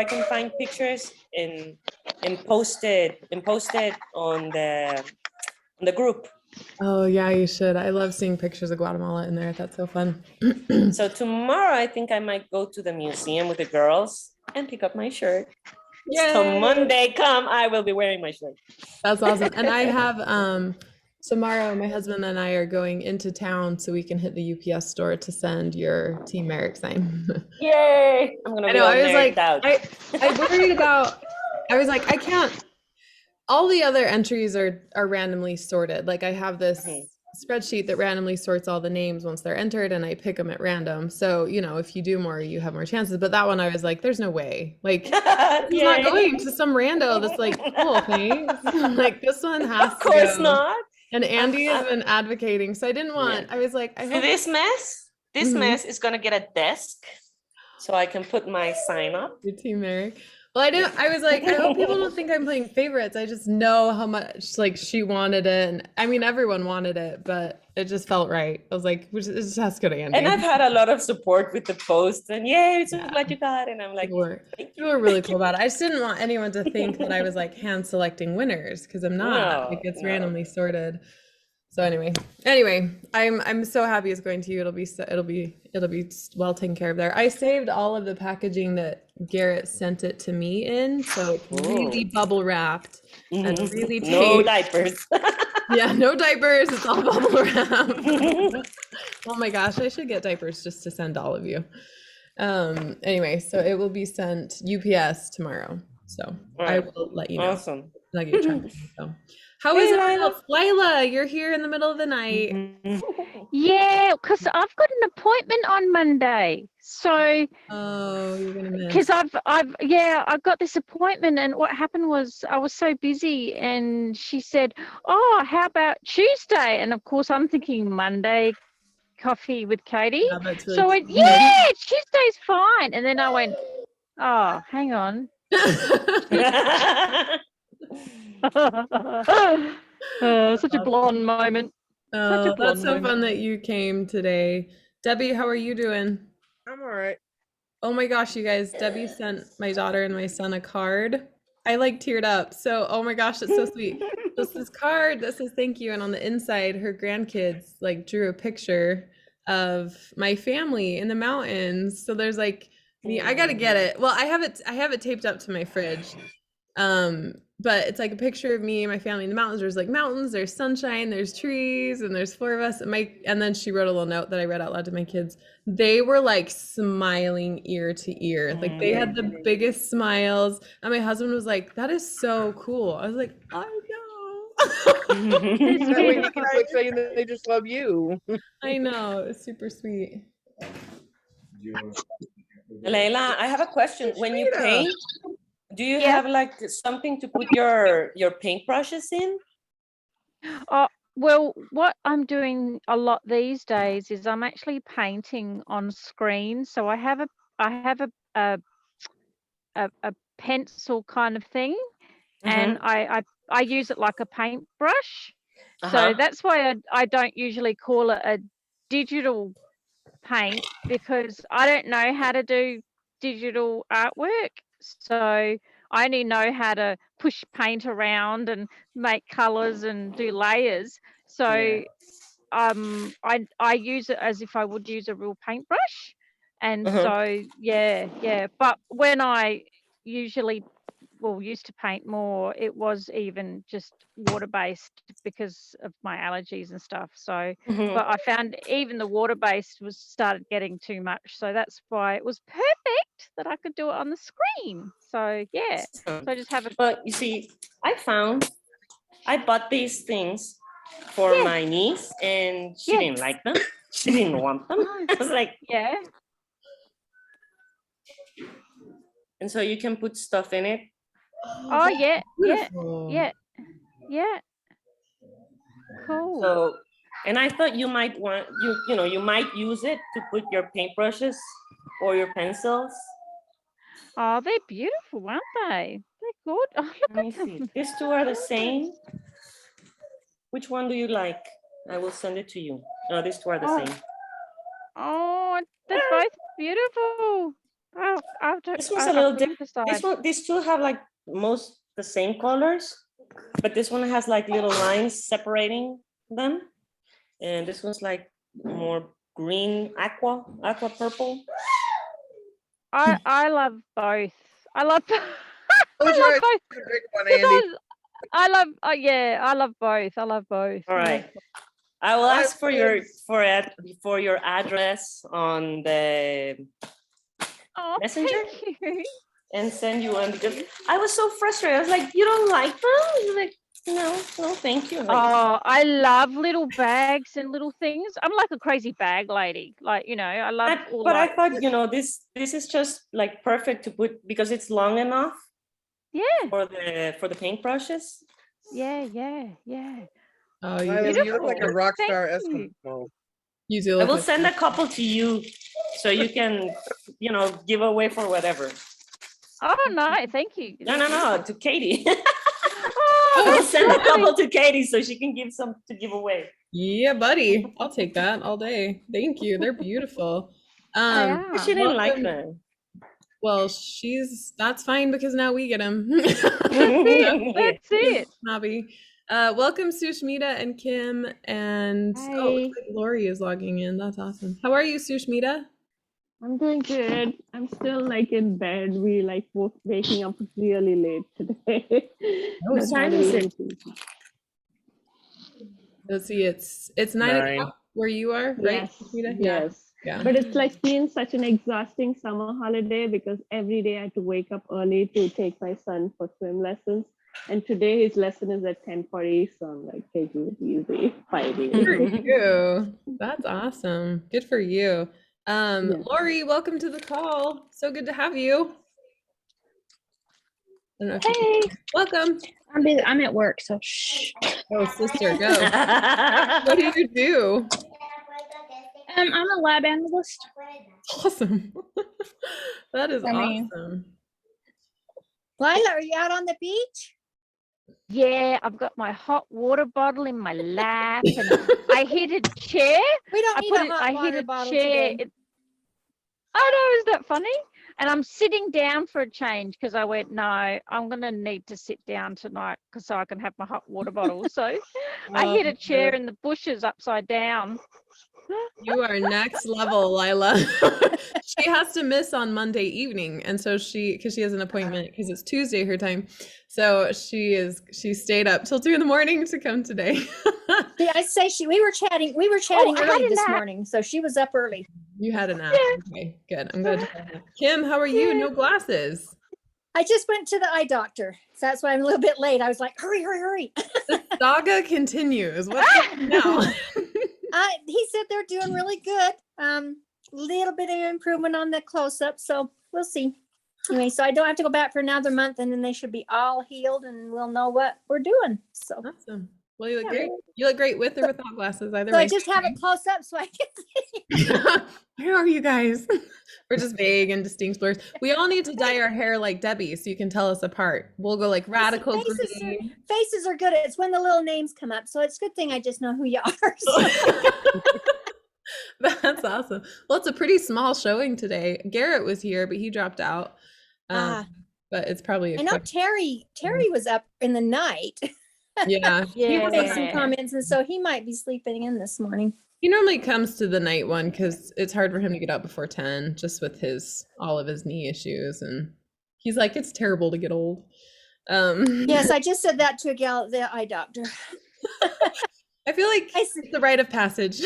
I can find pictures and post it on the group. Oh yeah, you should. I love seeing pictures of Guatemala in there. That's so fun. So tomorrow I think I might go to the museum with the girls and pick up my shirt. So Yay! Monday come, I will be wearing my shirt. That's awesome. And I have tomorrow my husband and I are going into town so we can hit the UPS store to send your Team Merrick sign. Yay! I'm gonna I be know, all I was like, nerded out. I worried about, I was like, I can't, all the other entries are randomly sorted. Like I have this spreadsheet that randomly sorts all the names once they're entered and I pick them at random. So, you know, if you do more, you have more chances. But that one I was like, there's no way. Like he's not going to some rando that's like, cool, thanks. Like this one has Of course to go. not. And Andy has been advocating. So I didn't want, I was like, I See hope this mess? This mess is gonna get a desk so I can put my sign up. your Team Merrick. Well, I was like, I hope people don't think I'm playing favorites. I just know how much like she wanted it. And I mean, everyone wanted it, but it just felt right. I was like, it just has to go to Andy. And I've had a lot of support with the post and yay, so glad you got it. And I'm like, people were really cool about it. I just didn't want anyone to think that I was like hand selecting winners because I'm not. Like it's randomly sorted. So anyway, I'm so happy it's going to you. It'll be well taken care of there. I saved all of the packaging that Garrett sent it to me in, so it's really bubble wrapped and really taped. No diapers. Yeah, no diapers. It's all bubble wrap. Oh my gosh, I should get diapers just to send all of you. Anyway, so it will be sent UPS tomorrow. So I will let you know. Awesome. So. How is it, Lila? You're here in the middle of the night. Yeah, because I've got an appointment on Monday. So you're gonna miss. Because I've got this appointment, and what happened was I was so busy, and she said, "Oh, how about Tuesday?" And of course, I'm thinking Monday coffee with Katie. Yeah, really so I went, yeah, Tuesday's fine. And then I went, oh, hang on. Such a blonde moment. Oh, that's so fun that you came today. Debbie, how are you doing? I'm all right. Oh my gosh, you guys, Debbie sent my daughter and my son a card. I like teared up. So, oh my gosh, it's so sweet. This card that says thank you. And on the inside, her grandkids like drew a picture of my family in the mountains. So there's like me, I gotta get it. Well, I have it taped up to my fridge. But it's like a picture of me and my family in the mountains. There's like mountains, there's sunshine, there's trees, and there's 4 of us. And then she wrote a little note that I read out loud to my kids. They were like smiling ear to ear. Like they had the biggest smiles. And my husband was like, that is so cool. I was like, I know. That way you can quit saying that they just love you. I know, it's super sweet. Leila, I have a question. When you paint, do you have like something to put your paintbrushes in? Well, what I'm doing a lot these days is I'm actually painting on screen. So I have a pencil kind of thing, and I use it like a paintbrush. So that's why I don't usually call it a digital paint, because I don't know how to do digital artwork. So I only know how to push paint around and make colors and do layers. So I use it as if I would use a real paintbrush. And so but when I used to paint more, it was even just water-based because of my allergies and stuff. So but I found even the water-based started getting too much. So that's why it was perfect that I could do it on the screen. So yeah. So I just have But you see, I bought these things for my niece, and she didn't like them. She didn't want them. I was like, yeah. And so you can put stuff in it. Oh yeah, yeah. Cool. So, and I thought you might want you might use it to put your paintbrushes or your pencils. Oh, they're beautiful, aren't they? They're good. Oh, let me see. These two are the same. Which one do you like? I will send it to you. No, these two are the same. Oh, they're both beautiful. This one's a little different. These two have like most the same colors, but this one has like little lines separating them. And this one's like more green, aqua purple. I love both. I love Close I your love eyes both. and pick one, Andy. I love I love both. I love both. All right. I will ask for your address on the messenger Thank you. and send you one because I was so frustrated. I was like, you don't like them? You're like, no, thank you. Like, Oh, I love little bags and little things. I'm like a crazy bag lady. Like, I love all but I thought, this is just like perfect to put because it's long enough. Yeah. For the paintbrushes. Yeah. Oh, You look like a rock Thank star you. Eskimo. You do. I will send a couple to you so you can, give away for whatever. Oh no, thank you. No, to Katie. Oh, I will send a couple to Katie so she can give some to give away. Yeah, buddy. I'll take that all day. Thank you. They're beautiful. She didn't like them. Well, that's fine because now we get them. That's it. Snobby. Welcome Sushmita and Kim and Hi. Lori is logging in. That's awesome. How are you, Sushmita? I'm doing good. I'm still like in bed. We like both waking up really late today. What time is it? Let's see, it's 9:00 where you are, right? Yes. Sushmita? Yes. Yeah. But it's like been such an exhausting summer holiday because every day I had to wake up early to take my son for swim lessons. And today his lesson is at 10:40, so I'm like taking it easy, fighting. Good for you. That's awesome. Good for you. Lori, welcome to the call. So good to have you. I don't know if welcome. I'm at work, so shh. Oh, sister, go. What do you do? I'm a lab analyst. Awesome. That is awesome. Lila, are you out on the beach? Yeah, I've got my hot water bottle in my lap and I hit a chair. We don't need a hot water bottle today. Oh no, is that funny? And I'm sitting down for a change because I went, no, I'm going to need to sit down tonight so I can have my hot water bottle. So I hit a chair in the bushes upside down. You are next level, Lila. She has to miss on Monday evening, and so because she has an appointment because it's Tuesday her time, so she stayed up till 2 a.m. to come today. Yeah, I say we were chatting early this morning, so she was up early. You had a nap. Okay, good. I'm glad. Kim, how are you? No glasses. I just went to the eye doctor, so that's why I'm a little bit late. I was like, hurry. The saga continues. What's happening now? He said they're doing really good. Little bit of improvement on the close-up, so we'll see. Anyway, so I don't have to go back for another month, and then they should be all healed, and we'll know what we're doing. So awesome. Well, you look great. You look great with or without glasses, either so way. I just have it close up so I can see. Where are you guys? We're just vague and distinct blurs. We all need to dye our hair like Debbie so you can tell us apart. We'll go like radical green. Faces are good. It's when the little names come up. So it's a good thing I just know who you are. So. That's awesome. Well, it's a pretty small showing today. Garrett was here, but he dropped out. But it's probably I know Terry was up in the night. Yeah. He made some comments, and so he might be sleeping in this morning. He normally comes to the night one because it's hard for him to get up before 10, just with all of his knee issues, and he's like, it's terrible to get old. Yes, I just said that to a gal at the eye doctor. I feel like it's the rite of passage.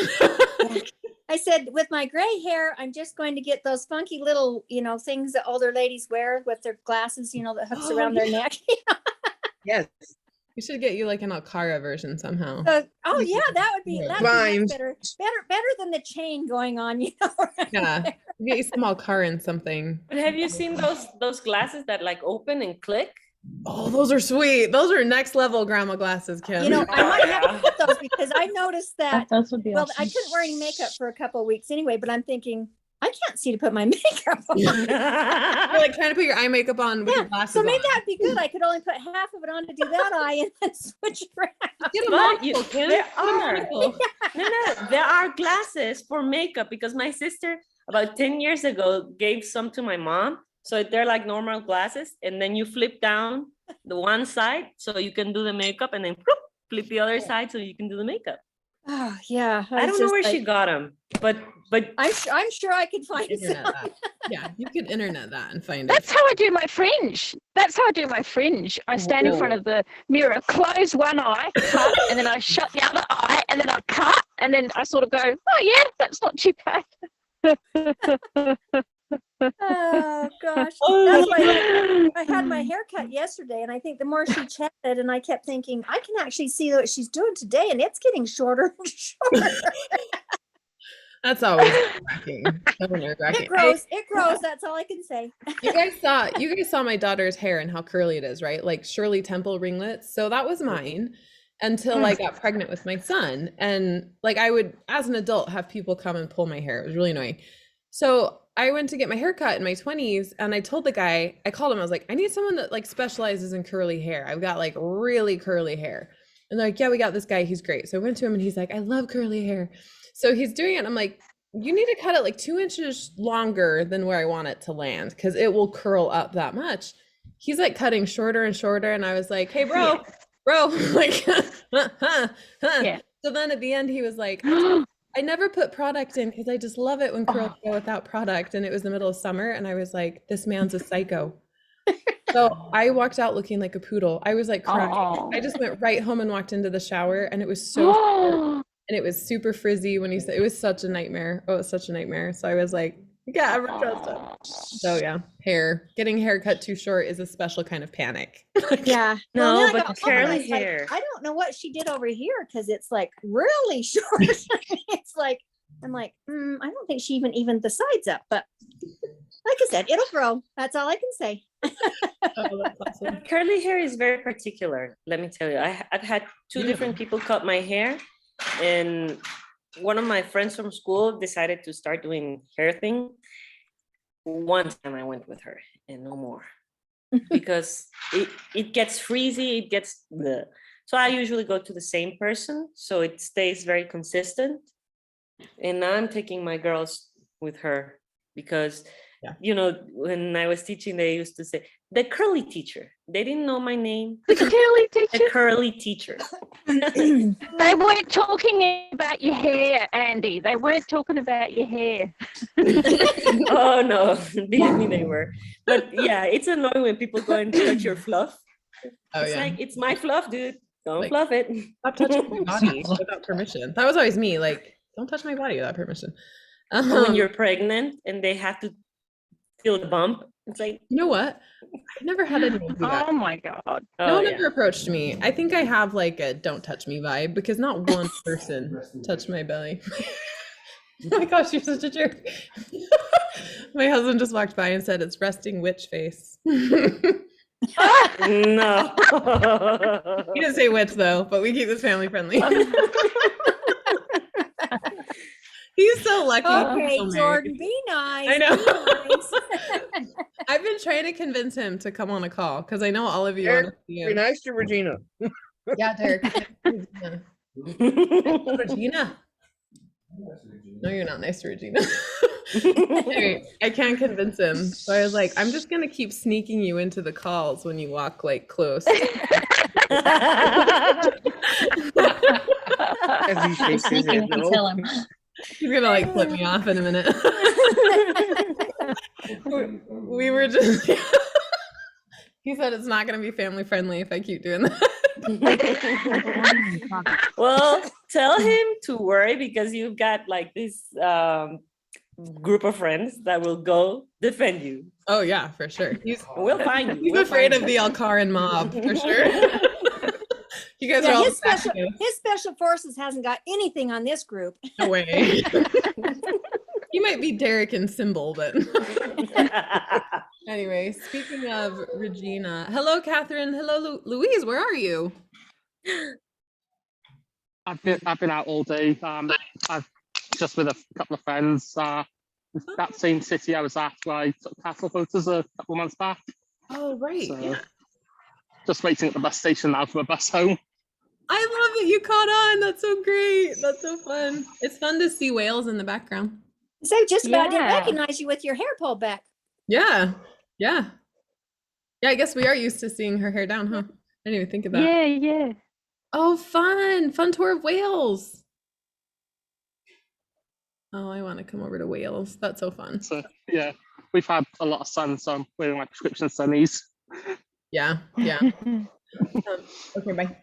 I said, with my gray hair, I'm just going to get those funky little, things that older ladies wear with their glasses, that hooks around their neck. Yes. We should get you like an Alcara version somehow. Yeah, that would be much better. Better than the chain going on, Right yeah, get you some Alcara and something. But have you seen those glasses that like open and click? Oh, those are sweet. Those are next level grandma glasses, Kim. I might have to get those because I noticed that. Those would be well, awesome. I couldn't wear any makeup for a couple of weeks anyway, but I'm thinking, I can't see to put my makeup on. You're like trying to put your eye makeup on with your glasses so maybe on. that'd be good. I could only put half of it on to do that eye and then switch around. Get a monocle, Kim. There are. No, there are glasses for makeup because my sister, about 10 years ago, gave some to my mom. So they're like normal glasses. And then you flip down the one side so you can do the makeup, and then flip the other side so you can do the makeup. Oh yeah. I don't know where she got them, but I'm sure I could find Internet some. that. Yeah, you could internet that and find it. That's how I do my fringe. I stand in front of the mirror, close one eye, cut, and then I shut the other eye, and then I cut, and then I sort of go, oh yeah, that's not too bad. Oh gosh. That's why I had my hair cut yesterday, and I think the more she chatted, and I kept thinking, I can actually see what she's doing today, and it's getting shorter and shorter. That's always nerve-wracking. It grows. That's all I can say. You guys saw my daughter's hair and how curly it is, right? Like Shirley Temple ringlets. So that was mine until I got pregnant with my son. And like I would, as an adult, have people come and pull my hair. It was really annoying. So I went to get my hair cut in my 20s, and I told the guy, I called him, I was like, I need someone that like specializes in curly hair. I've got like really curly hair. And they're like, yeah, we got this guy. He's great. So I went to him and he's like, I love curly hair. So he's doing it. I'm like, you need to cut it like 2 inches longer than where I want it to land, because it will curl up that much. He's like cutting shorter and shorter. And I was like, hey, bro, like, yeah. So then at the end, he was like, I never put product in because I just love it when curls go without product. And it was the middle of summer. And I was like, this man's a psycho. So I walked out looking like a poodle. I was like crying. I just went right home and walked into the shower, and it was so and it was super frizzy when he said, it was such a nightmare. Oh, it was such a nightmare. So I was like, yeah, ever trust him. So yeah, getting hair cut too short is a special kind of panic. Yeah. No, but curly hair. I don't know what she did over here, because it's like really short. It's like, I'm like, I don't think she even evened the sides up, but like I said, it'll grow. That's all I can say. Oh, that's awesome. Curly hair is very particular. Let me tell you, I've had two different people cut my hair, and one of my friends from school decided to start doing hair thing. One time I went with her, and no more, because it gets freezy. It gets bleh. So I usually go to the same person, so it stays very consistent. And now I'm taking my girls with her because, you know, when I was teaching, they used to say, the curly teacher. They didn't know my name. The curly teacher? The curly teacher. They weren't talking about your hair, Andy. They weren't talking about your hair. Oh, no. Believe me, they were. But yeah, it's annoying when people go and touch your fluff. It's like, it's my fluff, dude. Don't fluff it. Stop touching my body without permission. That was always me. Like, don't touch my body without permission. When you're pregnant and they have to feel the bump, it's like, you know what? I've never had anyone do that. Oh my God. No one ever approached me. I think I have like a don't touch me vibe, because not one person touched my belly. Oh my gosh, you're such a jerk. My husband just walked by and said it's resting witch face. No. He didn't say witch though, but we keep this family friendly. He's so lucky. Okay, so Jordan, be nice. I know. Be nice. I've been trying to convince him to come on a call, because I know all of you want to see him. Be nice to Regina. Yeah, Derek. Regina. No, you're not nice to Regina. Anyway, I can't convince him. So I was like, I'm just going to keep sneaking you into the calls when you walk like close. As he shakes his head, no. He's going to like flip me off in a minute. We were just, he said it's not going to be family friendly if I keep doing that. Well, tell him to worry, because you've got like this group of friends that will go defend you. Oh yeah, for sure. We'll find you. He's afraid of the Alcaran mob, for sure. You guys are all his special forces hasn't got anything on this group. No way. You might be Derek and Symbol, but anyway, speaking of Regina, hello Catherine, hello Louise, where are you? I've been out all day. I've just with a couple of friends. That same city I was at where I took castle photos a couple of months back. Oh right. So, just waiting at the bus station now for a bus home. I love that you caught on. That's so great. That's so fun. It's fun to see whales in the background. So just about didn't Yeah. recognize you with your hair pulled back. Yeah. Yeah. Yeah, I guess we are used to seeing her hair down, huh? I didn't even think of that. Yeah, yeah. Oh, fun. Fun tour of Wales. Oh, I want to come over to Wales. That's so fun. So yeah, we've had a lot of sun, so I'm wearing my prescription sunnies. Yeah. Yeah. Okay, bye.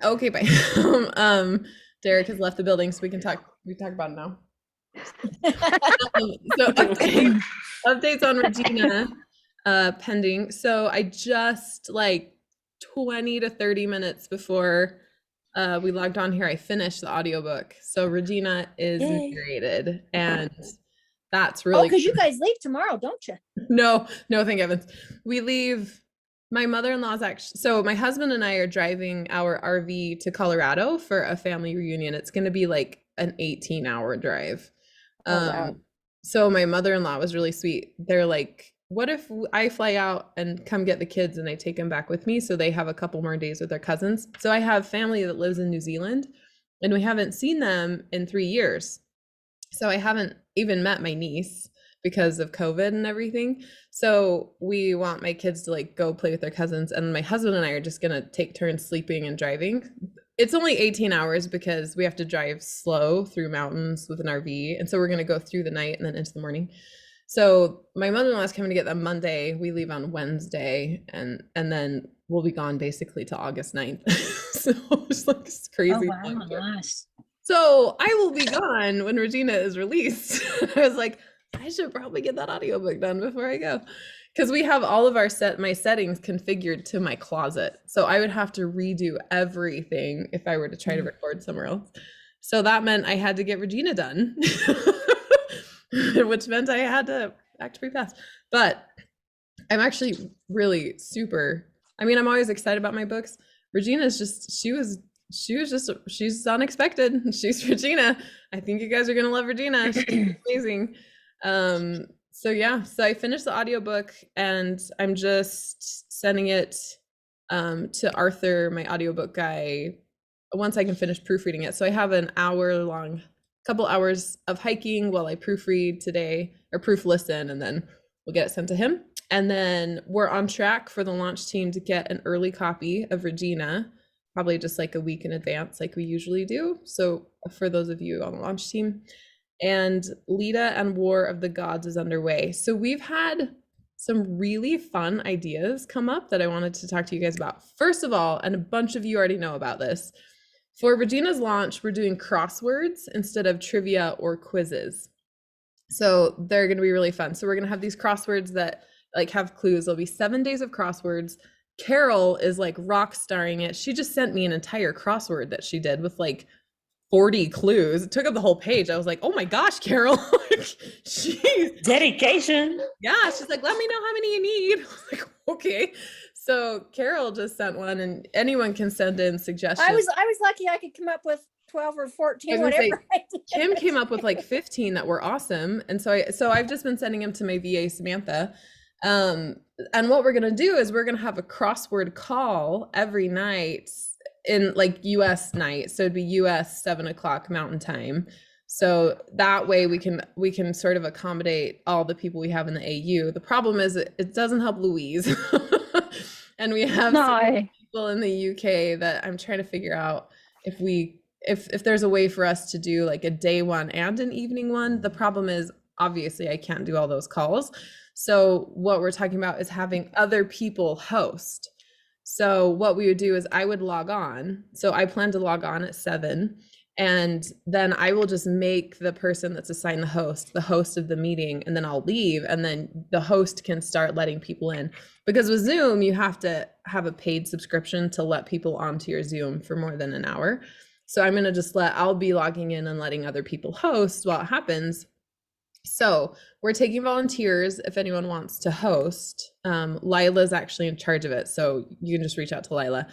Okay, bye. Derek has left the building, so we can talk about it now. So updates on Regina pending. So I just like 20 to 30 minutes before we logged on here, I finished the audiobook. So Regina is narrated, and that's really because you guys leave tomorrow, don't you? No, thank heavens. We leave. My mother-in-law's actually, so my husband and I are driving our RV to Colorado for a family reunion. It's going to be like an 18-hour drive. Wow. So my mother-in-law was really sweet. They're like, what if I fly out and come get the kids and I take them back with me so they have a couple more days with their cousins? So I have family that lives in New Zealand, and we haven't seen them in 3 years. So I haven't even met my niece because of COVID and everything. So we want my kids to like go play with their cousins, and my husband and I are just gonna take turns sleeping and driving. It's only 18 hours because we have to drive slow through mountains with an RV. And so we're gonna go through the night and then into the morning. So my mother-in-law is coming to get them Monday. We leave on Wednesday, and then we'll be gone basically to August 9th. So it's like it's crazy. Oh, wow, nice. So I will be gone when Regina is released. I was like, I should probably get that audiobook done before I go, because we have all of our my settings configured to my closet. So I would have to redo everything if I were to try to record somewhere else. So that meant I had to get Regina done, which meant I had to act pretty fast. But I'm actually really super, I mean, I'm always excited about my books. Regina's just, she's unexpected. She's Regina. I think you guys are going to love Regina. She's amazing. So yeah, so I finished the audiobook, and I'm just sending it to Arthur, my audiobook guy, once I can finish proofreading it. So I have an couple hours of hiking while I proofread today, or proof listen, and then we'll get it sent to him. And then we're on track for the launch team to get an early copy of Regina, probably just like a week in advance like we usually do. So for those of you on the launch team. And LEDA and War of the Gods is underway. So we've had some really fun ideas come up that I wanted to talk to you guys about. First of all, and a bunch of you already know about this, for Regina's launch, we're doing crosswords instead of trivia or quizzes. So they're going to be really fun. So we're going to have these crosswords that like have clues. There'll be 7 days of crosswords. Carol is like rock starring it. She just sent me an entire crossword that she did with like 40 clues. It took up the whole page. I was like, oh my gosh, Carol. Jeez. Dedication. Yeah, she's like, let me know how many you need. I was like, okay. So Carol just sent one, and anyone can send in suggestions. I was lucky I could come up with 12 or 14, whatever. Kim came up with like 15 that were awesome. And so I've just been sending them to my VA, Samantha. And what we're going to do is we're going to have a crossword call every night in like US night. So it'd be US 7:00 Mountain Time. So that way we can sort of accommodate all the people we have in the AU. The problem is it doesn't help Louise. And we have some people in the UK that I'm trying to figure out if there's a way for us to do like a day one and an evening one. The problem is obviously I can't do all those calls. So what we're talking about is having other people host. So what we would do is I would log on. So I plan to log on at 7, and then I will just make the person that's assigned the host of the meeting, and then I'll leave, and then the host can start letting people in. Because with Zoom, you have to have a paid subscription to let people onto your Zoom for more than an hour. So I'm going to just I'll be logging in and letting other people host while it happens. So we're taking volunteers if anyone wants to host. Lila's actually in charge of it, so you can just reach out to Lila.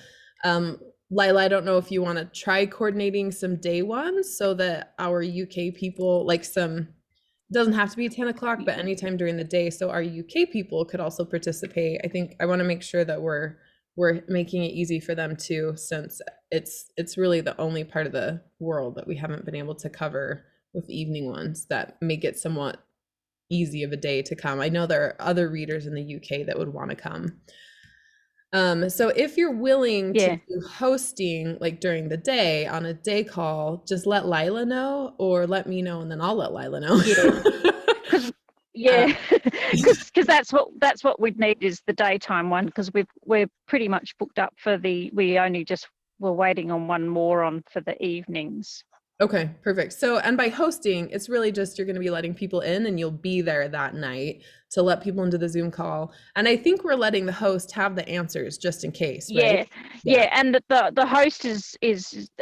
Lila, I don't know if you want to try coordinating some day ones so that our UK people, like doesn't have to be 10 o'clock, but anytime during the day, so our UK people could also participate. I think I want to make sure that we're making it easy for them too, since it's really the only part of the world that we haven't been able to cover with evening ones that make it somewhat easy of a day to come. I know there are other readers in the UK that would want to come. So if you're willing to do hosting like during the day on a day call, just let Lila know or let me know, and then I'll let Lila know. Because that's what we'd need is the daytime one, because we're pretty much booked up for we're waiting on one more on for the evenings. Okay, perfect. So, and by hosting, it's really just you're going to be letting people in and you'll be there that night to let people into the Zoom call. And I think we're letting the host have the answers just in case, right? Yeah. And the host is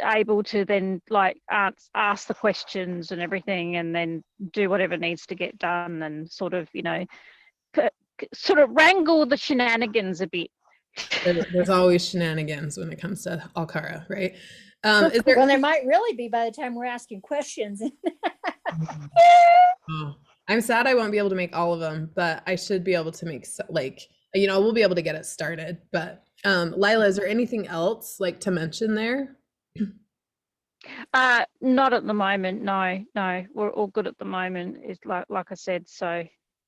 able to then like ask the questions and everything, and then do whatever needs to get done, and sort of, you know, sort of wrangle the shenanigans a bit. There's always shenanigans when it comes to Alcara, right? Well, there might really be by the time we're asking questions. Oh, I'm sad I won't be able to make all of them, but I should be able to make we'll be able to get it started. But Lila, is there anything else like to mention there? Not at the moment. No, we're all good at the moment. It's like I said. So.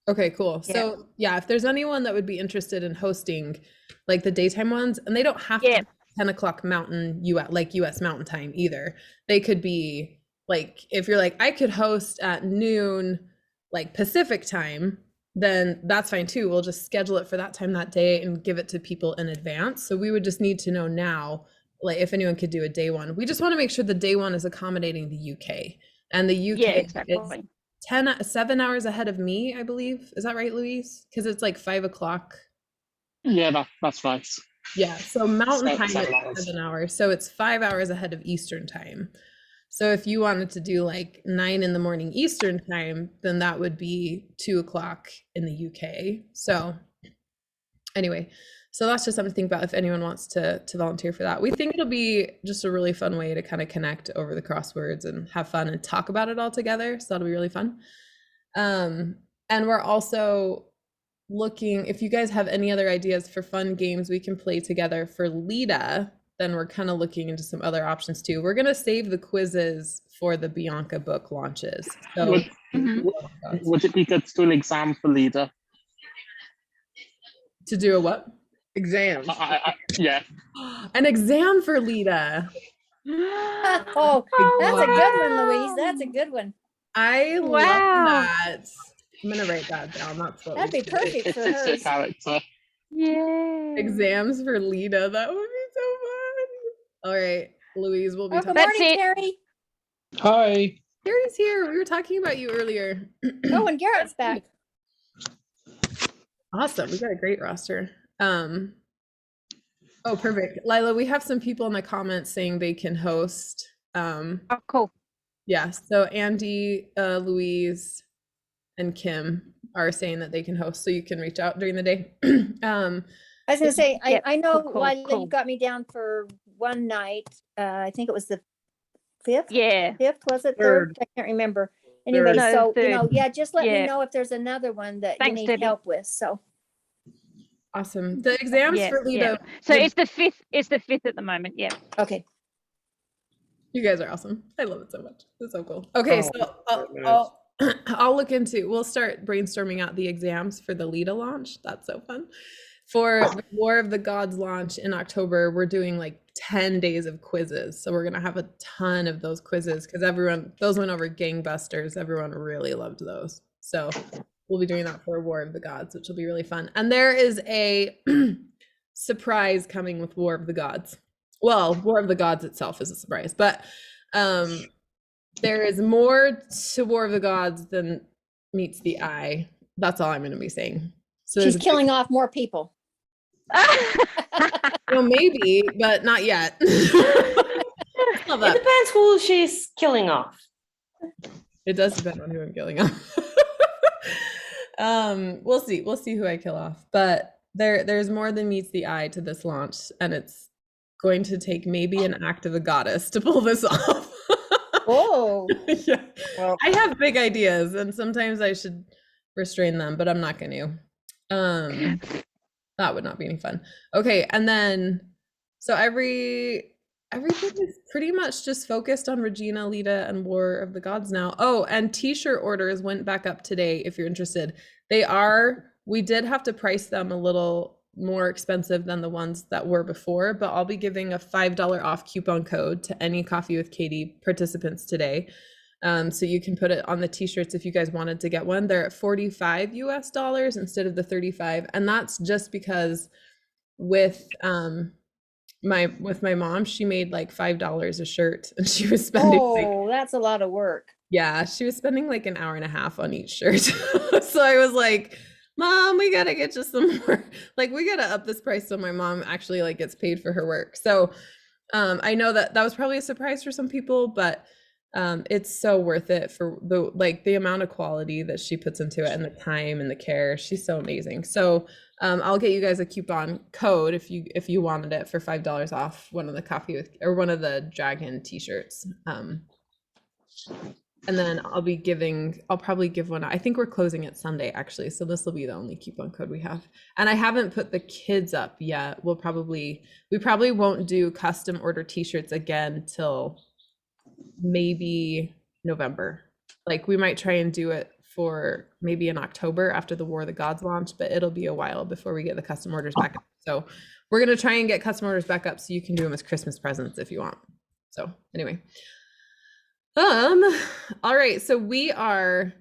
Okay, cool. Yeah. So yeah, if there's anyone that would be interested in hosting like the daytime ones, and they don't have to be 10 o'clock mountain US mountain time either. They could be like, if you're like, I could host at noon like Pacific time, then that's fine too. We'll just schedule it for that time that day and give it to people in advance. So we would just need to know now, like if anyone could do a day one. We just want to make sure the day one is accommodating the UK, and the UK is 7 hours ahead of me, I believe. Is that right, Louise? Because it's like 5 o'clock. Yeah, that's right. Yeah, so mountain time is 7 hours. So it's 5 hours ahead of Eastern time. So if you wanted to do like 9 in the morning Eastern time, then that would be 2 o'clock in the UK. So anyway, so that's just something to think about if anyone wants to volunteer for that. We think it'll be just a really fun way to kind of connect over the crosswords and have fun and talk about it all together. So that'll be really fun. And we're also looking, if you guys have any other ideas for fun games we can play together for LEDA, then we're kind of looking into some other options too. We're going to save the quizzes for the Bianca book launches. So would it be good to do an exam for LEDA? To do a what? Exam. Yeah. An exam for LEDA. Oh, that's a good one, Louise. That's a good one. I love that. I'm gonna write that down. That'd be perfect for her. It's a character. Yeah. Exams for LEDA. That would be so fun. All right, Louise, we'll be talking. Good morning, Terry. Hi. Terry's here. We were talking about you earlier. Oh, and Garrett's back. Awesome. We got a great roster. Oh, perfect. Lila, we have some people in the comments saying they can host. Oh, cool. Yeah. So Andy, Louise, and Kim are saying that they can host, so you can reach out during the day. I was gonna say, I know cool. you got me down for one night. I think it was the 5th. Yeah. 5th, was it? Third? I can't remember. Anyway, so just let me know if there's another one that you need help with. So awesome. The exams for LEDA. Yeah. So it's the 5th. It's the 5th at the moment. Yeah. Okay. You guys are awesome. I love it so much. It's so cool. Okay, so I'll look into. We'll start brainstorming out the exams for the LEDA launch. That's so fun. For the War of the Gods launch in October, we're doing like 10 days of quizzes. So we're gonna have a ton of those quizzes because those went over gangbusters. Everyone really loved those. So we'll be doing that for War of the Gods, which will be really fun. And there is a surprise coming with War of the Gods. Well, War of the Gods itself is a surprise, but there is more to War of the Gods than meets the eye. That's all I'm going to be saying. So she's killing off more people. Well, maybe, but not yet. It depends who she's killing off. It does depend on who I'm killing off. We'll see who I kill off, but there's more than meets the eye to this launch, and it's going to take maybe an act of a goddess to pull this off. Oh. Yeah. Well, I have big ideas, and sometimes I should restrain them, but I'm not going to. That would not be any fun. Okay, and then so every everything is pretty much just focused on Regina, LEDA, and War of the Gods now. Oh, and t-shirt orders went back up today if you're interested. We did have to price them a little more expensive than the ones that were before, but I'll be giving a $5 off coupon code to any Coffee with Katie participants today. So you can put it on the t-shirts if you guys wanted to get one. They're at $45 US instead of the 35. And that's just because with my mom, she made like $5 a shirt, and she was spending that's a lot of work. Yeah, she was spending like an hour and a half on each shirt. So I was like, Mom, we gotta get you some more. Like, we gotta up this price so my mom actually like gets paid for her work. So I know that was probably a surprise for some people, but it's so worth it for the amount of quality that she puts into it and the time and the care. She's so amazing. So I'll get you guys a coupon code if you wanted it for $5 off one of the Coffee with or one of the Dragon t-shirts. And then I'll probably give one. I think we're closing it Sunday actually. So this will be the only coupon code we have. And I haven't put the kids up yet. We probably won't do custom order t-shirts again till maybe November. Like, we might try and do it for maybe in October after the War of the Gods launch, but it'll be a while before we get the custom orders back up. So we're going to try and get custom orders back up so you can do them as Christmas presents if you want. So anyway. All right, so we are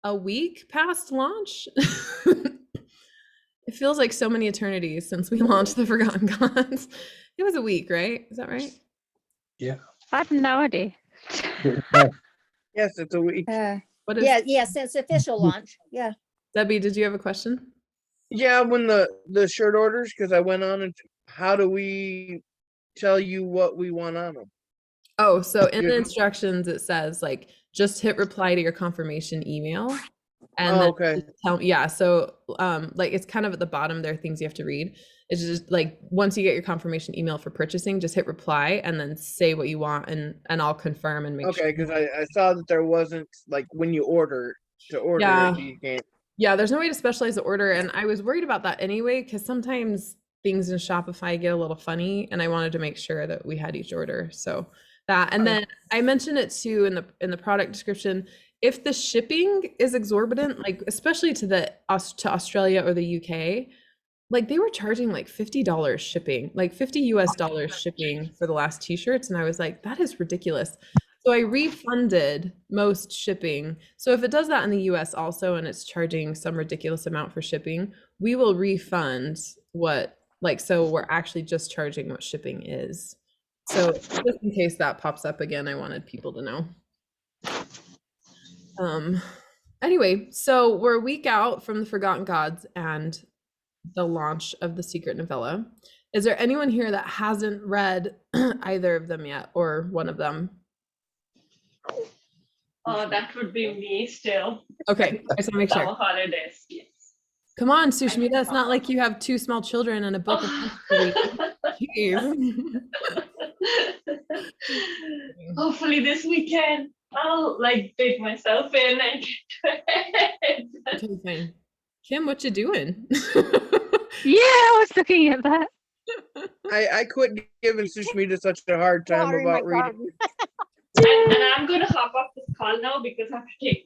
a week past launch. It feels like so many eternities since we launched the Forgotten Gods. It was a week, right? Is that right? Yeah. I have no idea. Yes, it's a week. Since official launch. Yeah. Debbie, did you have a question? Yeah, when the shirt orders, because I went on and how do we tell you what we want on them? Oh, so in the instructions, it says like, just hit reply to your confirmation email. And okay. So like, it's kind of at the bottom, there are things you have to read. It's just like, once you get your confirmation email for purchasing, just hit reply and then say what you want, and I'll confirm and make sure. Okay, because I saw that there wasn't, like, when you order it, you can't. Yeah, there's no way to specialize the order, and I was worried about that anyway, because sometimes things in Shopify get a little funny, and I wanted to make sure that we had each order. So that, and then I mentioned it too in the product description. If the shipping is exorbitant, like especially to Australia or the UK, like they were charging like $50 shipping, like $50 US shipping for the last t-shirts, and I was like, that is ridiculous. So I refunded most shipping. So if it does that in the US also, and it's charging some ridiculous amount for shipping, we will refund so we're actually just charging what shipping is. So just in case that pops up again, I wanted people to know. Anyway, so we're a week out from the Forgotten Gods and the launch of the secret novella. Is there anyone here that hasn't read either of them yet, or one of them? Oh, that would be me still. Okay, I just want to make sure. Summer holidays, yes. Come on, Sushmita, it's not like you have 2 small children and a book. Hopefully this weekend I'll like dig myself in and get to it. Okay, fine. Kim, what you doing? Yeah, I was looking at that. I quit giving Sushmita such a hard time about reading. And I'm gonna hop off this call now because I have to take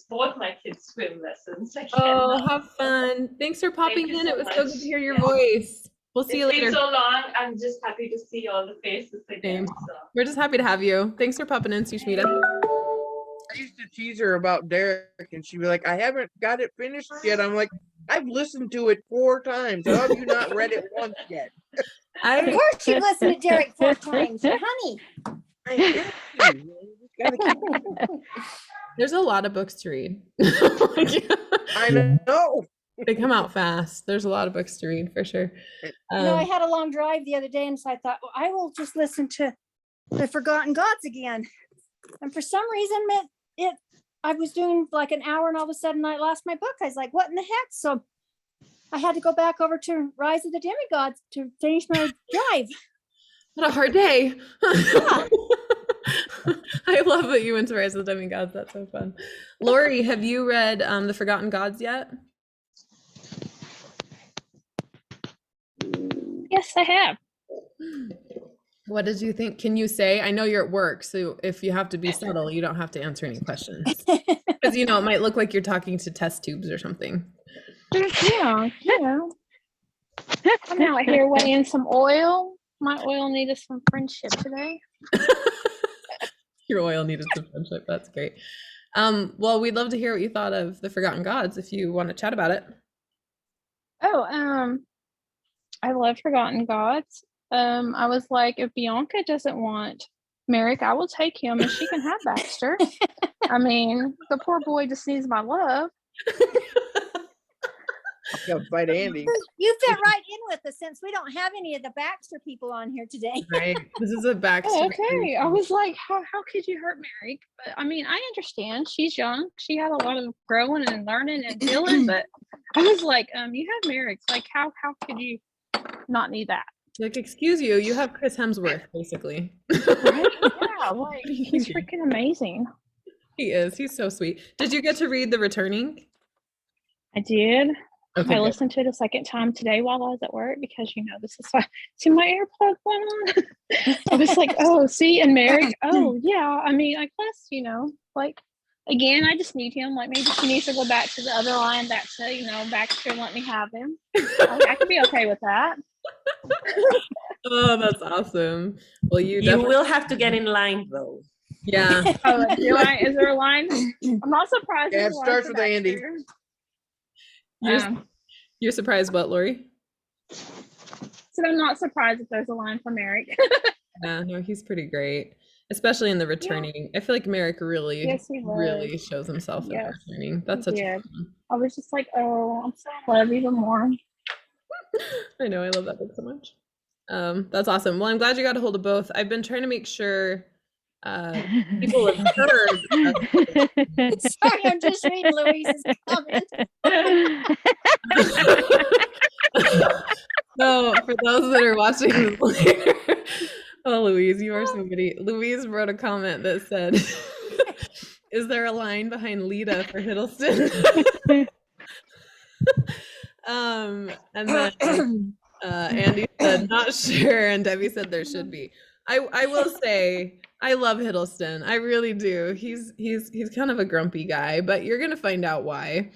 both my kids swim lessons. Oh, have fun. Thanks for popping in. It was so good to hear your voice. We'll see you later. It's been so long. I'm just happy to see all the faces again. So. We're just happy to have you. Thanks for popping in, Sushmita. I used to tease her about Derek, and she'd be like, I haven't got it finished yet. I'm like, I've listened to it 4 times. How have you not read it once yet? Of course you listened to Derek 4 times, honey. There's a lot of books to read. I know. They come out fast. There's a lot of books to read for sure. I had a long drive the other day, and so I thought, well, I will just listen to the Forgotten Gods again. And for some reason, I was doing like an hour, and all of a sudden I lost my book. I was like, what in the heck? So I had to go back over to Rise of the Demigods to finish my drive. What a hard day. Yeah. I love that you went to Rise of the Demigods. That's so fun. Lori, have you read The Forgotten Gods yet? Yes, I have. What did you think? Can you say? I know you're at work, so if you have to be subtle, you don't have to answer any questions. Because it might look like you're talking to test tubes or something. Yeah, I'm out here weighing some oil. My oil needed some friendship today. Your oil needed some friendship. That's great. Well, we'd love to hear what you thought of The Forgotten Gods if you want to chat about it. Oh, I love Forgotten Gods. I was like, if Bianca doesn't want Merrick, I will take him and she can have Baxter. I mean, the poor boy just needs my love. Yeah, fight Andy. You fit right in with us since we don't have any of the Baxter people on here today. Right. This is a Baxter. Oh, okay. I was like, how could you hurt Merrick? But I mean, I understand. She's young. She had a lot of growing and learning and healing. But I was like, you have Merrick. Like, how could you not need that? Like, excuse you, you have Chris Hemsworth, basically. Right? Yeah, like he's freaking amazing. He is. He's so sweet. Did you get to read The Returning? I did. Okay, I listened to it a second time today while I was at work because this is why. See my AirPods went on. I was like, oh, see, and Merrick. Oh, yeah. I mean, I guess like again, I just need him. Like maybe she needs to go back to the other line that said, Baxter let me have him. I could be okay with that. Oh, that's awesome. Well, you will have to get in line though. Yeah. Is there a line? I'm not surprised. Yeah, it starts with Andy. You're surprised what, Lori? So I'm not surprised if there's a line for Merrick. Yeah, no, he's pretty great, especially in The Returning. Yeah. I feel like Merrick really shows himself in The Returning. That's such a fun. I was just like, oh, I'm so in love even more. I know, I love that book so much. That's awesome. Well, I'm glad you got a hold of both. I've been trying to make sure people have heard. Sorry, I'm just reading Louise's comment. So for those that are watching this later, oh, Louise, you are somebody. Louise wrote a comment that said, is there a line behind LEDA for Hiddleston? And then Andy said, not sure, and Debbie said there should be. I will say I love Hiddleston. I really do. He's kind of a grumpy guy, but you're gonna find out why.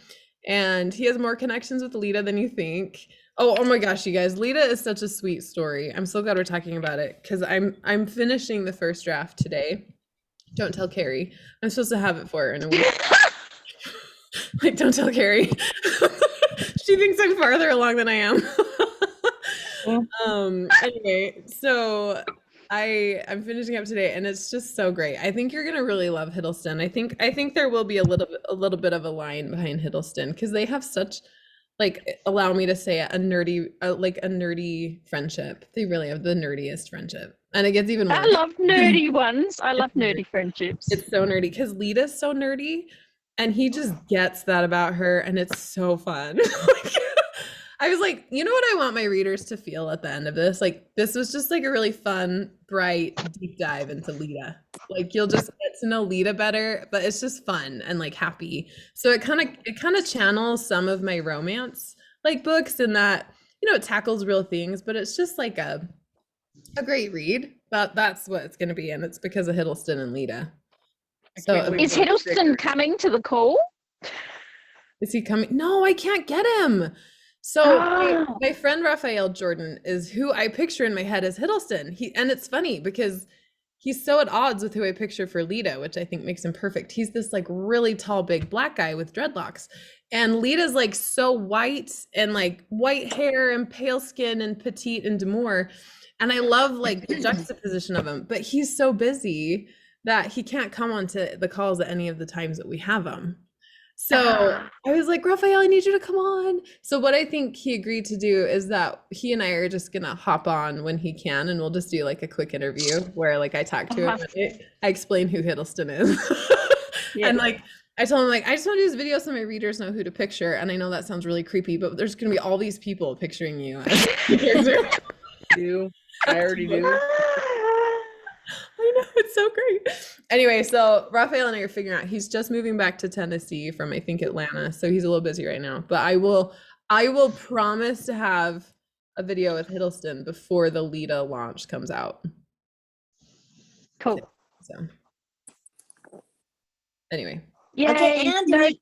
And he has more connections with LEDA than you think. Oh my gosh, you guys, LEDA is such a sweet story. I'm so glad we're talking about it because I'm finishing the first draft today. Don't tell Carrie. I'm supposed to have it for her in a week. Like, don't tell Carrie. She thinks I'm farther along than I am. Anyway, so I'm finishing up today and it's just so great. I think you're gonna really love Hiddleston. I think there will be a little bit of a line behind Hiddleston because they have such, like, allow me to say it, a nerdy friendship. They really have the nerdiest friendship. And it gets even more. I love nerdy ones. I love nerdy friendships. It's so nerdy because LEDA's so nerdy and he just gets that about her and it's so fun. I was like, you know what I want my readers to feel at the end of this? Like, this was just like a really fun, bright, deep dive into LEDA. Like, you'll just get to know LEDA better, but it's just fun and like happy. So it kind of channels some of my romance like books in that, it tackles real things, but it's just like a great read. But that's what it's going to be, and it's because of Hiddleston and LEDA. So is Hiddleston coming to the call? Is he coming? No, I can't get him. So my friend Raphael Jordan is who I picture in my head as Hiddleston. And it's funny because he's so at odds with who I picture for LEDA, which I think makes him perfect. He's this like really tall, big black guy with dreadlocks. And LEDA's like so white and like white hair and pale skin and petite and demure. And I love like the juxtaposition of him, but he's so busy that he can't come onto the calls at any of the times that we have him. So I was like, Raphael, I need you to come on. So what I think he agreed to do is that he and I are just gonna hop on when he can, and we'll just do like a quick interview where like I talk to him, I explain who Hiddleston is. And like I told him, like, I just want to do this video so my readers know who to picture. And I know that sounds really creepy, but there's gonna be all these people picturing you. I already do. I know, it's so great. Anyway, so Raphael and I are figuring out, he's just moving back to Tennessee from, I think, Atlanta. So he's a little busy right now, but I will promise to have a video with Hiddleston before the LEDA launch comes out. Cool. So anyway. Yay. Okay, Andy,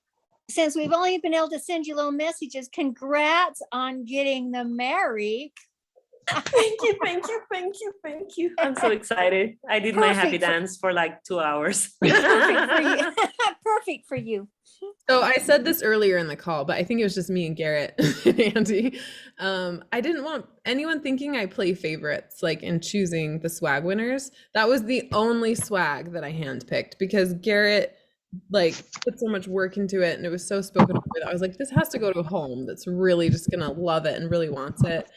since we've only been able to send you little messages, congrats on getting the Mary. Thank you, thank you, thank you, thank you. I'm so excited. I did my happy dance for like 2 hours. Perfect for you. Perfect for you. So I said this earlier in the call, but I think it was just me and Garrett and Andy. I didn't want anyone thinking I play favorites, like in choosing the swag winners. That was the only swag that I handpicked because Garrett like put so much work into it and it was so spoken over that I was like, this has to go to a home that's really just gonna love it and really wants it.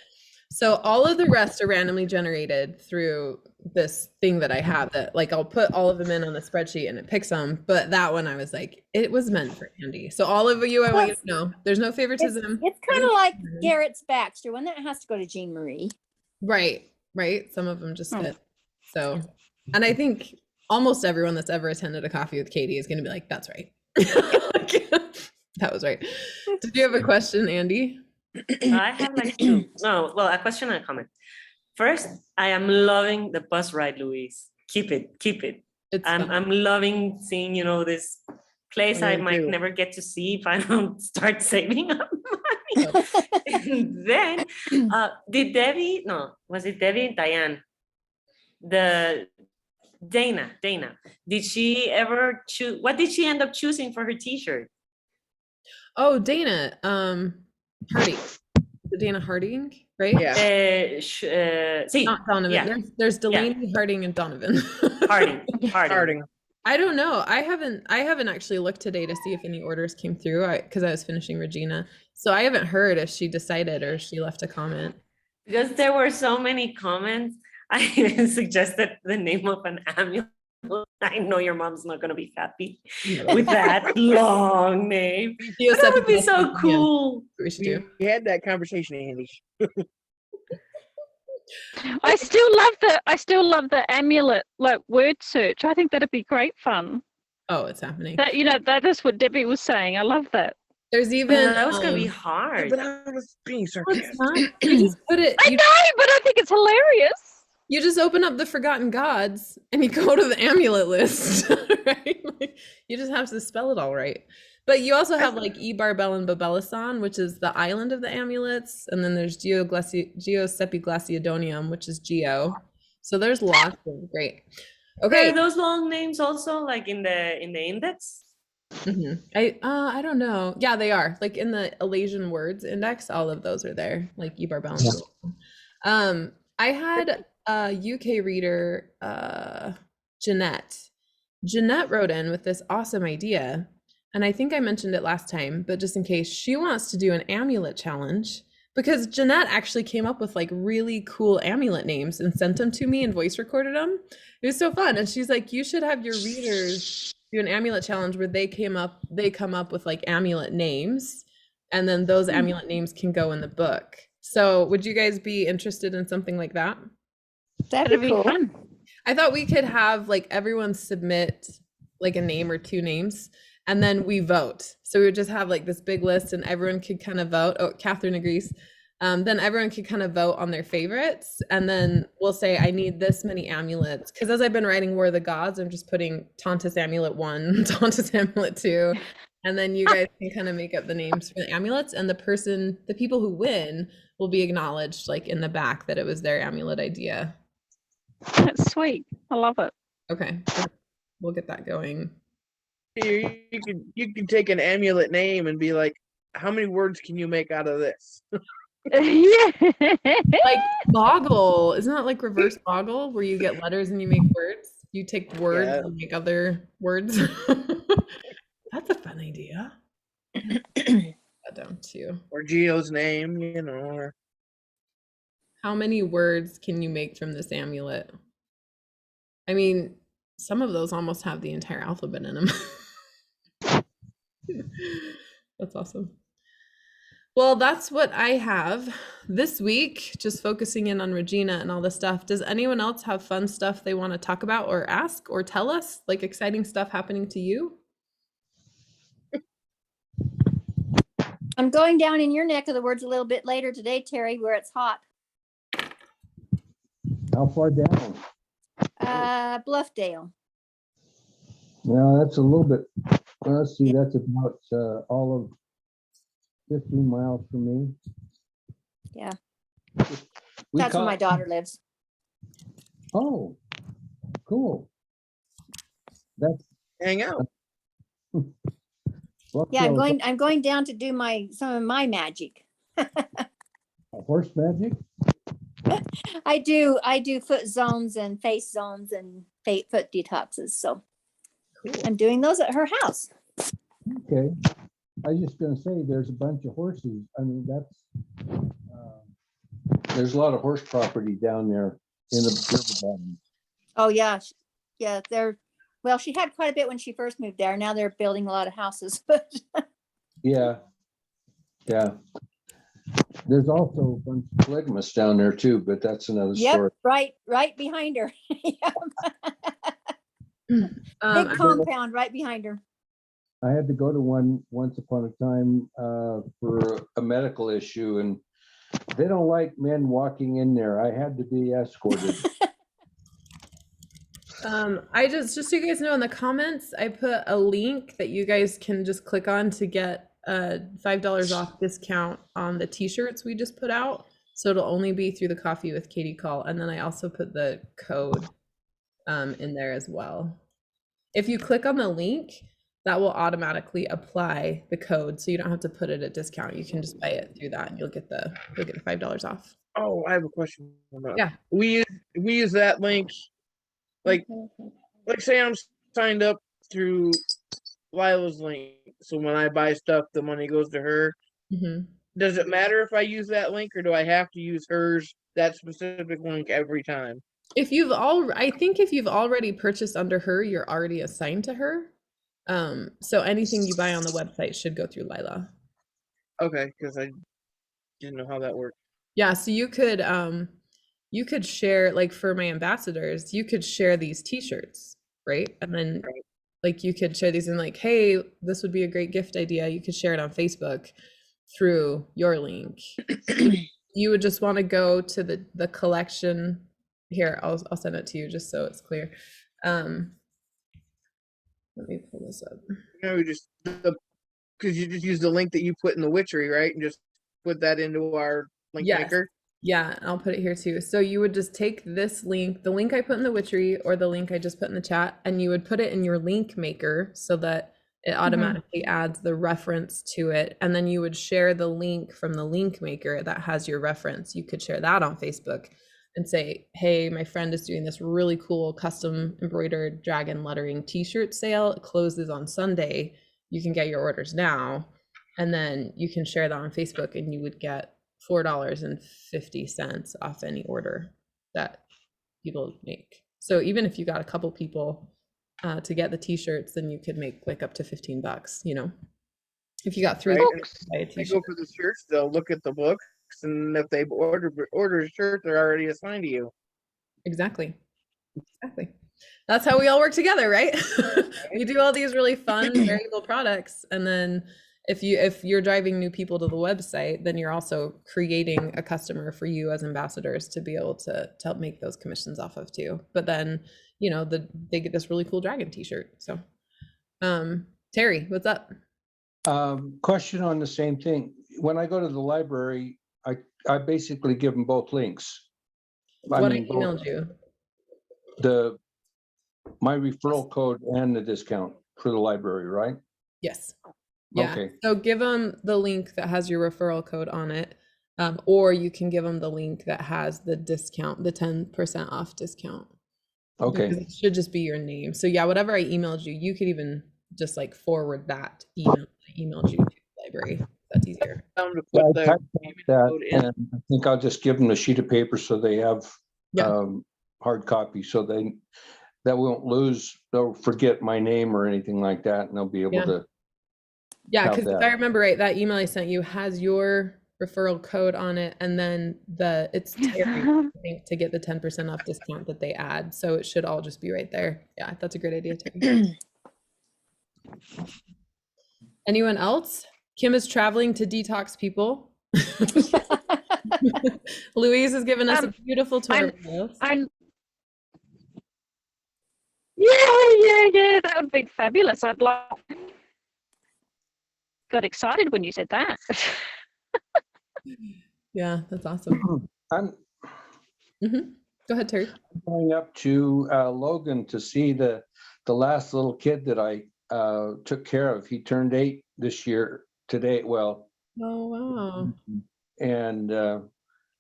So all of the rest are randomly generated through this thing that I have that like I'll put all of them in on the spreadsheet and it picks them. But that one I was like, it was meant for Andy. So all of you, I want you to know there's no favoritism. It's kind of like Garrett's Baxter one that has to go to Jean Marie. Right. Some of them just fit. So, and I think almost everyone that's ever attended a coffee with Katie is going to be like, that's right. That was right. Did you have a question, Andy? I have like two. No, well, a question and a comment. First, I am loving the bus ride, Louise. Keep it. I'm loving seeing, this place I might never get to see if I don't start saving up money. And then, was it Debbie? Diane. Dana. Did she ever choose? What did she end up choosing for her t-shirt? Oh, Dana. Harding. Dana Harding, right? Yeah. Not Donovan. Yeah. There's Delaney, Harding, and Donovan. Harding. I don't know. I haven't actually looked today to see if any orders came through because I was finishing Regina. So I haven't heard if she decided or she left a comment. Because there were so many comments, I even suggested the name of an amulet. I know your mom's not going to be happy with that long name. That would be so cool. We had that conversation, Andy. I still love the amulet like word search. I think that'd be great fun. Oh, it's happening. That is what Debbie was saying. I love that. There's even that was gonna be hard. But I was being sarcastic. You just put it. I know, but I think it's hilarious. You just open up the Forgotten Gods and you go to the amulet list, right? Like, you just have to spell it all right. But you also have like Ebarbel and Babelasan, which is the island of the amulets, and then there's Geosepiglaciodonium, which is Geo. So there's lots of great. Okay, are those long names also like in the index? Mm-hmm. I don't know. Yeah, they are. Like in the Alasian words index, all of those are there. Like Ebarbel. Yeah. I had a UK reader, Jeanette. Jeanette wrote in with this awesome idea. And I think I mentioned it last time, but just in case, she wants to do an amulet challenge because Jeanette actually came up with like really cool amulet names and sent them to me and voice recorded them. It was so fun. And she's like, you should have your readers do an amulet challenge where they come up with like amulet names, and then those amulet names can go in the book. So would you guys be interested in something like that? That'd be cool. Fun. I thought we could have like everyone submit like a name or two names, and then we vote. So we would just have like this big list and everyone could kind of vote. Oh, Catherine agrees. Then everyone could kind of vote on their favorites. And then we'll say, I need this many amulets. Because as I've been writing War of the Gods, I'm just putting Tontus Amulet 1, Tontus Amulet 2. And then you guys can kind of make up the names for the amulets. And the people who win will be acknowledged like in the back that it was their amulet idea. That's sweet. I love it. Okay. We'll get that going. You can take an amulet name and be like, how many words can you make out of this? Yeah. Like Boggle. Isn't that like reverse Boggle where you get letters and you make words? You take words and make other words. That's a fun idea. That down too. Or Geo's name, or how many words can you make from this amulet? I mean, some of those almost have the entire alphabet in them. That's awesome. Well, that's what I have this week, just focusing in on Regina and all this stuff. Does anyone else have fun stuff they want to talk about or ask or tell us, like exciting stuff happening to you? I'm going down in your neck of the woods a little bit later today, Terry, where it's hot. How far down? Bluffdale. Well, that's a little bit, let's see, that's about all of 15 miles from me. Yeah. We That's where my daughter lives. Oh, cool. That's Hang out. Yeah, I'm going down to do some of my magic. Horse magic? I do foot zones and face zones and foot detoxes. So Cool. I'm doing those at her house. Okay. I was just gonna say, there's a bunch of horses. I mean, that's, there's a lot of horse property down there in the river bottom. Oh yeah. Yeah, well, she had quite a bit when she first moved there. Now they're building a lot of houses. Yeah. Yeah. There's also a bunch of polygamists down there too, but that's another story. Yep, right behind her. Big compound right behind her. I had to go to one once upon a time for a medical issue, and they don't like men walking in there. I had to be escorted. I just so you guys know, in the comments, I put a link that you guys can just click on to get a $5 off discount on the t-shirts we just put out. So it'll only be through the Coffee with Katie call. And then I also put the code in there as well. If you click on the link, that will automatically apply the code. So you don't have to put it at discount. You can just buy it through that and you'll get the $5 off. Oh, I have a question about Yeah. We use that link, like say I'm signed up through Lila's link. So when I buy stuff, the money goes to her. Mm-hmm. Does it matter if I use that link, or do I have to use hers, that specific link, every time? I think if you've already purchased under her, you're already assigned to her. So anything you buy on the website should go through Lila. Okay, because I didn't know how that worked. Yeah, so you could share, like for my ambassadors, you could share these t-shirts, right? And then like you could share these and like, hey, this would be a great gift idea. You could share it on Facebook through your link. You would just want to go to the collection. Here, I'll send it to you just so it's clear. Let me pull this up. No, because you just use the link that you put in the Witchery, right? And just put that into our link maker. Yeah, I'll put it here too. So you would just take this link, the link I put in the Witchery or the link I just put in the chat, and you would put it in your link maker so that it automatically adds the reference to it. And then you would share the link from the link maker that has your reference. You could share that on Facebook and say, hey, my friend is doing this really cool custom embroidered dragon lettering t-shirt sale. It closes on Sunday. You can get your orders now. And then you can share that on Facebook and you would get $4.50 off any order that people make. So even if you got a couple people to get the t-shirts, then you could make like up to $15, you know, if you got 3 books. They go for the shirts, they'll look at the books, and if they order a shirt, they're already assigned to you. Exactly. That's how we all work together, right? We do all these really fun variable products, and then if you're driving new people to the website, then you're also creating a customer for you as ambassadors to be able to help make those commissions off of too. But then, you know, they get this really cool dragon t-shirt. So Terry, what's up? Question on the same thing. When I go to the library, I basically give them both links. I emailed you. My referral code and the discount for the library, right? Yes. Yeah. Okay. So give them the link that has your referral code on it, or you can give them the link that has the discount, the 10% off discount. Okay. Because it should just be your name. So yeah, whatever I emailed you, you could even just like forward that email I emailed you to the library. That's easier. I think I'll just give them a sheet of paper so they have hard copy, so that won't lose, they'll forget my name or anything like that, and they'll be able to. Yeah, because if I remember right, that email I sent you has your referral code on it, and then it's Terry, I think, to get the 10% off discount that they add. So it should all just be right there. Yeah, that's a great idea, Terry. Anyone else? Kim is traveling to detox people. Louise has given us a beautiful tour. Yeah, that would be fabulous. I'd love. Got excited when you said that. Yeah, that's awesome. I'm Go ahead, Terry. going up to Logan to see the last little kid that I took care of. He turned 8 this year today. Well, Oh, wow. and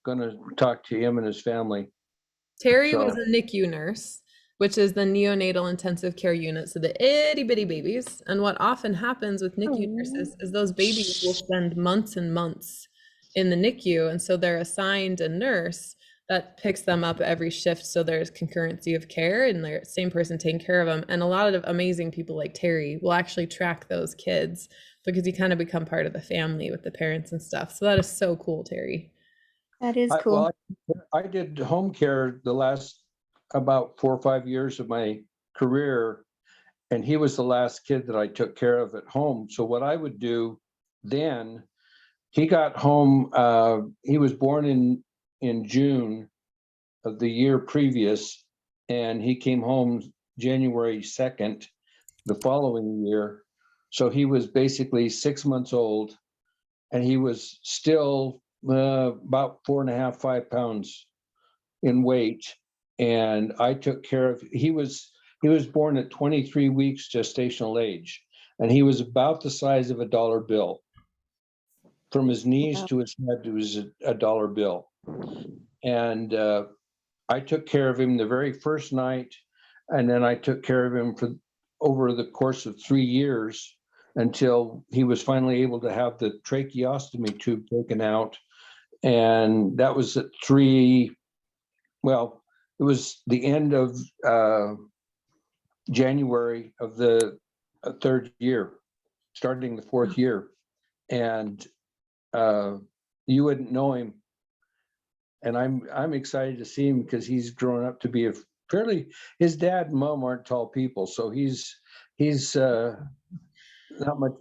gonna talk to him and his family. Terry So- was a NICU nurse, which is the neonatal intensive care unit, so the itty bitty babies. And what often happens with NICU nurses is those babies will spend months and months in the NICU, and so they're assigned a nurse that picks them up every shift, so there's concurrency of care and the same person taking care of them. And a lot of amazing people like Terry will actually track those kids because you kind of become part of the family with the parents and stuff. So that is so cool, Terry. That is cool. I did home care the last about 4 or 5 years of my career, and he was the last kid that I took care of at home. So what I would do then, he got home, he was born in June of the year previous, and he came home January 2nd, the following year. So he was basically 6 months old, and he was still about 4.5, 5 pounds in weight. And I took care of, he was born at 23 weeks gestational age, and he was about the size of a dollar bill. From his knees to his head, it was a dollar bill. And I took care of him the very first night, and then I took care of him for over the course of 3 years until he was finally able to have the tracheostomy tube taken out. And that was at it was the end of January of the 3rd year, starting the 4th year. And you wouldn't know him. And I'm excited to see him because he's grown up to be a fairly, his dad and mom aren't tall people. So he's not much,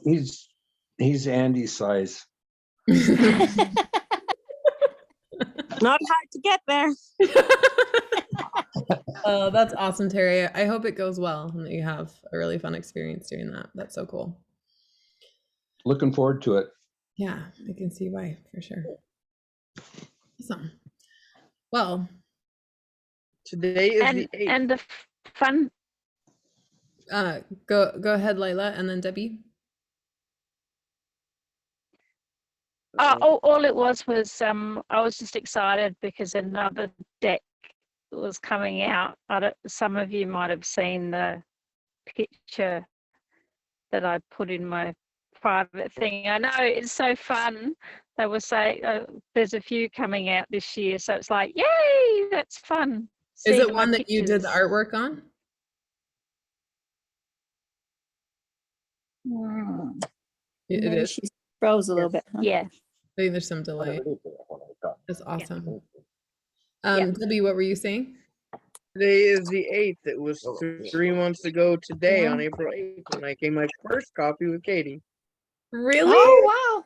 he's Andy's size. Not hard to get there. Oh, that's awesome, Terry. I hope it goes well and that you have a really fun experience doing that. That's so cool. Looking forward to it. Yeah, I can see why, for sure. Awesome. Well, today is the 8th. And the fun. Go ahead, Lila, and then Debbie. All it was I was just excited because another deck was coming out. Some of you might have seen the picture that I put in my private thing. I know, it's so fun. They were saying there's a few coming out this year, so it's like, yay, that's fun. Is it one that you did the artwork on? It is. She froze a little bit. Huh? Yeah. I think there's some delay. That's awesome. Debbie, what were you saying? Today is the 8th. It was 3 months ago today on April 8th when I came my first copy with Katie. Really? Oh, wow.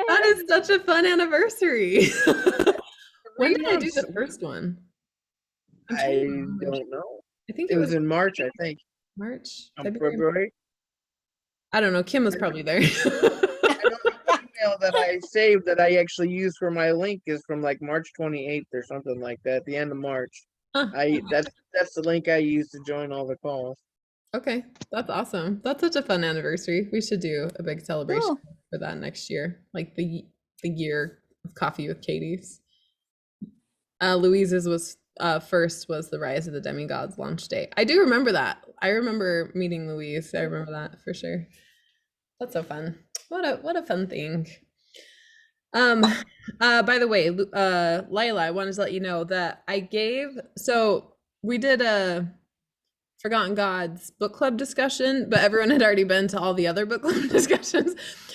That is such a fun anniversary. When did I do the first one? I don't know. I think it was in March, I think. March? February? I don't know. Kim was probably there. The email that I saved that I actually used for my link is from like March 28th or something like that, the end of March. That's the link I used to join all the calls. Okay, that's awesome. That's such a fun anniversary. We should do a big celebration for that next year, like the year of Coffee with Katie's. Louise's was first was the Rise of the Demigods launch day. I do remember that. I remember meeting Louise. I remember that for sure. That's so fun. What a fun thing. By the way, Lila, I wanted to let you know that we did a Forgotten Gods book club discussion, but everyone had already been to all the other book club discussions.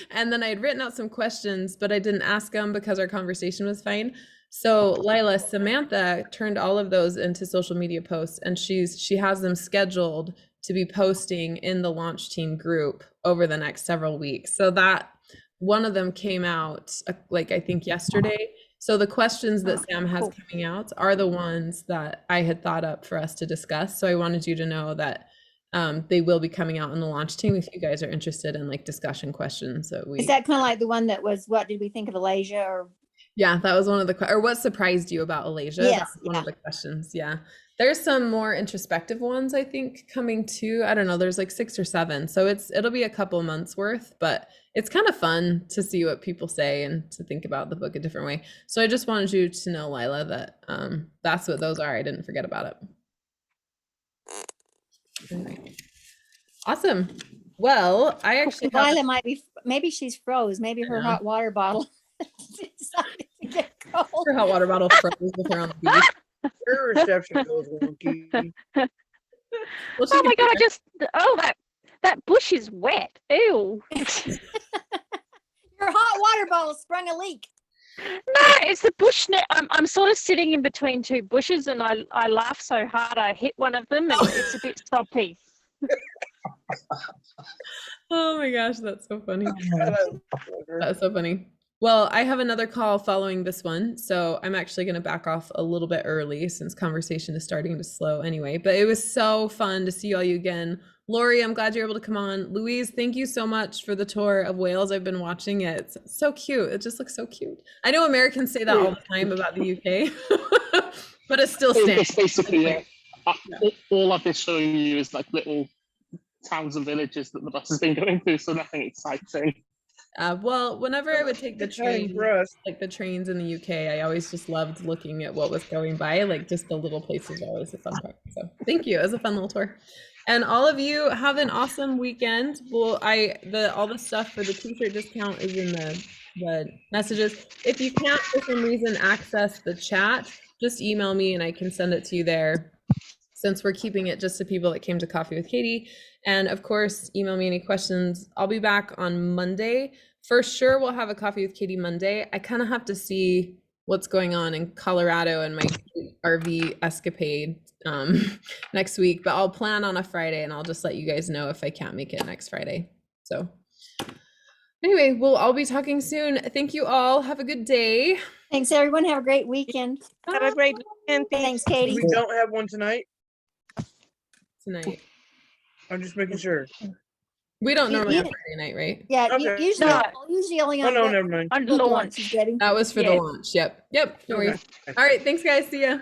And then I had written out some questions, but I didn't ask them because our conversation was fine. So Lila, Samantha turned all of those into social media posts, and she has them scheduled to be posting in the launch team group over the next several weeks. So that one of them came out like I think yesterday, So the questions that Sam has cool. coming out are the ones that I had thought up for us to discuss. So I wanted you to know that they will be coming out on the launch team if you guys are interested in like discussion questions. So Is that kind of like the one that was, what did we think of Alasia? Or yeah, that was one of the, or what surprised you about Alasia? Yes, That's one of the questions. Yeah. There's some more introspective ones, I think, coming too. I don't know. There's like 6 or 7. So it'll be a couple months worth, but it's kind of fun to see what people say and to think about the book a different way. So I just wanted you to know, Lila, that that's what those are. I didn't forget about it. Anyway. Awesome. Well, I actually Lila might be, maybe she's froze. Maybe her hot water bottle decided to get cold. Her hot water bottle froze with her on the beach. Her reception goes wonky. Well, Oh my god! That bush is wet. Ew. Your hot water bottle sprung a leak. No, it's the bush. I'm sort of sitting in between 2 bushes, and I laugh so hard I hit one of them, and it's a bit soppy. Oh my gosh, that's so funny. That's so funny. Well, I have another call following this one, so I'm actually going to back off a little bit early since conversation is starting to slow anyway. But it was so fun to see all you again. Lori, I'm glad you're able to come on. Louise, thank you so much for the tour of Wales. I've been watching it. It's so cute. It just looks so cute. I know Americans say that all the time about the UK, but it still stands. It's basically, all I've been showing you is like little towns and villages that the bus has been going through, so nothing exciting. Well, whenever I would take the train, like the trains in the UK, I always just loved looking at what was going by. Like just the little places are always a fun part. So thank you. It was a fun little tour. And all of you have an awesome weekend. Well, all the stuff for the t-shirt discount is in the messages. If you can't for some reason access the chat, just email me and I can send it to you there, since we're keeping it just to people that came to Coffee with Katie. And of course, email me any questions. I'll be back on Monday. For sure, we'll have a Coffee with Katie Monday. I kind of have to see what's going on in Colorado and my RV escapade next week, but I'll plan on a Friday and I'll just let you guys know if I can't make it next Friday. So anyway, we'll all be talking soon. Thank you all. Have a good day. Thanks, everyone. Have a great weekend. Have a great weekend. Thanks, Katie. We don't have one tonight. I'm just making sure. We don't normally have Friday night, right? Yeah, Okay. usually only on no, never mind. On launch. he's getting. That was for the launch. Yep. No worries. All right. Thanks, guys. See ya.